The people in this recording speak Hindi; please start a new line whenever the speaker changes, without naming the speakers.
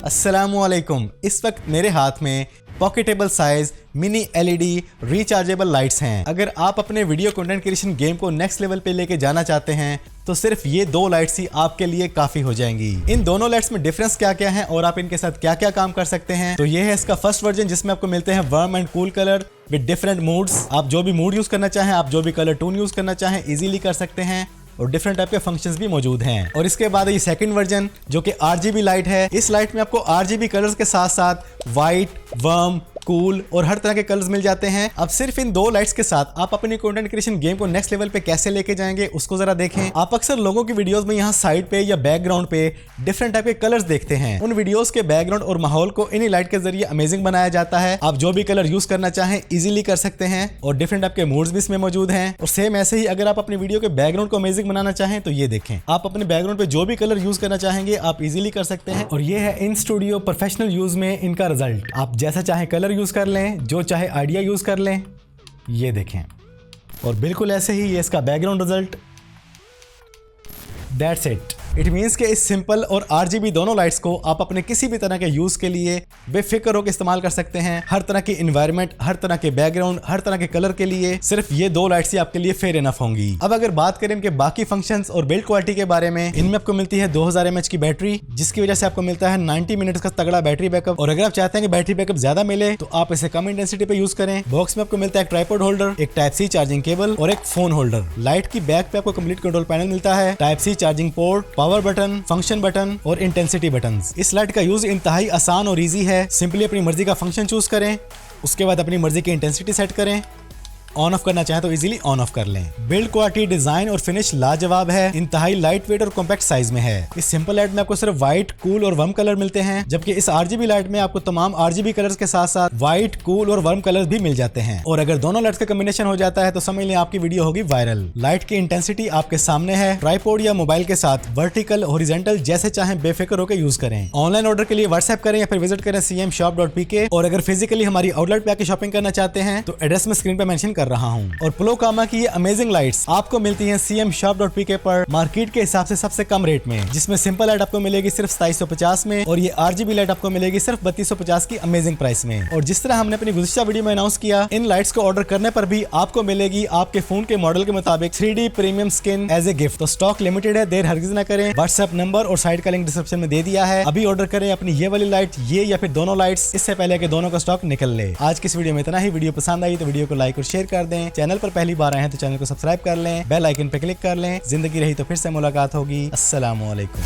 अस्सलामुअलैकुम। इस वक्त मेरे हाथ में pocketable size mini LED rechargeable lights हैं। अगर आप अपने वीडियो कंटेंट क्रिएशन गेम को नेक्स्ट लेवल पे लेके जाना चाहते हैं तो सिर्फ ये दो लाइट्स ही आपके लिए काफी हो जाएंगी। इन दोनों लाइट्स में डिफरेंस क्या क्या है और आप इनके साथ क्या क्या काम कर सकते हैं, तो ये है इसका फर्स्ट वर्जन जिसमें आपको मिलते हैं warm and cool colour with different moods. आप जो भी मूड यूज करना चाहें, आप जो भी कलर टोन यूज करना चाहें इजीली कर सकते हैं और डिफरेंट टाइप के फंक्शंस भी मौजूद हैं। और इसके बाद ये सेकंड वर्जन जो कि आरजीबी लाइट है। इस लाइट में आपको आरजीबी कलर्स के साथ साथ वाइट, वार्म, कूल और हर तरह के कलर्स मिल जाते हैं। अब सिर्फ इन दो लाइट्स के साथ आप अपनी कंटेंट क्रिएशन गेम को नेक्स्ट लेवल पे कैसे लेके जाएंगे उसको जरा देखें। आप अक्सर लोगों की वीडियोस में यहाँ साइड पे या बैकग्राउंड पे डिफरेंट टाइप के कलर्स देखते हैं। उन वीडियोस के बैकग्राउंड और माहौल को इन्हीं लाइट के जरिए अमेजिंग बनाया जाता है। आप जो भी कलर यूज करना चाहें इजीली कर सकते हैं और डिफरेंट टाइप के मूड्स भी इसमें मौजूद हैं। और सेम ऐसे ही अगर आप अपनी वीडियो के बैकग्राउंड को अमेजिंग बनाना चाहें तो ये देखें, आप अपने बैकग्राउंड पे जो भी कलर यूज करना चाहेंगे आप इजीली कर सकते हैं। और ये है इन स्टूडियो प्रोफेशनल यूज में इनका रिजल्ट। आप जैसा चाहे कलर यूज कर लें, जो चाहे आइडिया यूज कर लें, ये देखें। और बिल्कुल ऐसे ही ये इसका background result. That's it. It means कि इस सिंपल और आरजीबी दोनों लाइट्स को आप अपने किसी भी तरह के यूज के लिए बेफिक्र होकर इस्तेमाल कर सकते हैं। हर तरह की एनवायरनमेंट, हर तरह के बैकग्राउंड, हर तरह के कलर के लिए सिर्फ ये दो लाइट्स ही आपके लिए फेयर इनफ होंगी। अब अगर बात करें इनके बाकी फंक्शंस और बिल्ड क्वालिटी के बारे में, इनमें आपको मिलती है 2000 mAh की बैटरी जिसकी वजह से आपको मिलता है 90 मिनट्स का तगड़ा बैटरी बैकअप। और अगर आप चाहते हैं कि बैटरी बैकअप ज्यादा मिले तो आप इसे कम इंटेंसिटी पे यूज करें। बॉक्स में आपको मिलता है एक ट्राइपॉड होल्डर, एक टाइप सी चार्जिंग केबल और एक फोन होल्डर। लाइट की बैक पे आपको कंप्लीट कंट्रोल पैनल मिलता है, type C charging port, power button, function button और इंटेंसिटी बटन्स। इस लाइट का यूज इंतहाई आसान और इजी है। सिंपली अपनी मर्जी का फंक्शन चूज करें, उसके बाद अपनी मर्जी की इंटेंसिटी सेट करें, ऑन ऑफ करना चाहे तो इजीली ऑन ऑफ कर लें। बिल्ड क्वालिटी, डिजाइन और फिनिश लाजवाब है। इंतहाई लाइट वेट और कॉम्पैक्ट साइज में है। इस सिंपल लाइट में आपको सिर्फ व्हाइट, कूल और वर्म कलर मिलते हैं, जबकि इस आरजीबी लाइट में आपको तमाम आरजीबी कलर्स के साथ साथ व्हाइट, कूल और वर्म कलर्स भी मिल जाते हैं। और अगर दोनों लाइट्स का कॉम्बिनेशन हो जाता है तो समझ लें आपकी वीडियो होगी वायरल। लाइट की इंटेंसिटी आपके सामने है। ट्राइपॉड या मोबाइल के साथ वर्टिकल, हॉरिजॉन्टल जैसे चाहे बेफिक्र होकर यूज करें। ऑनलाइन ऑर्डर के लिए व्हाट्सएप करें या फिर विजिट करें cmshop.pk। और अगर फिजिकली हमारी आउटलेट पे आके शॉपिंग करना चाहते हैं तो एड्रेस में स्क्रीन पे मेंशन कर रहा हूँ। और प्लोकामा की ये अमेजिंग लाइट्स आपको मिलती हैं cmshop.pk पर मार्केट के हिसाब से सबसे कम रेट में, जिसमें सिंपल लाइट आपको मिलेगी सिर्फ 2750 में और ये आरजीबी लाइट आपको मिलेगी सिर्फ 3250 की अमेजिंग प्राइस में। और जिस तरह हमने अपनी गुज़िश्ता वीडियो में अनाउंस किया, इन लाइट्स को ऑर्डर करने पर भी आपको मिलेगी आपके फोन के मॉडल के मुताबिक 3D premium skin as a gift. तो स्टॉक लिमिटेड है, देर हरगिज ना करें। व्हाट्सएप नंबर और साइट का लिंक डिस्क्रिप्शन में दे दिया है। अभी ऑर्डर करें अपनी ये वाली लाइट, ये या फिर दोनों लाइट्स, इससे पहले कि दोनों का स्टॉक निकल ले। आज की इस वीडियो में इतना ही। वीडियो पसंद आई तो वीडियो को लाइक और शेयर कर दें। चैनल पर पहली बार आए हैं तो चैनल को सब्सक्राइब कर लें, बेल आइकन पे क्लिक कर लें। जिंदगी रही तो फिर से मुलाकात होगी। अस्सलामुअलैकुम।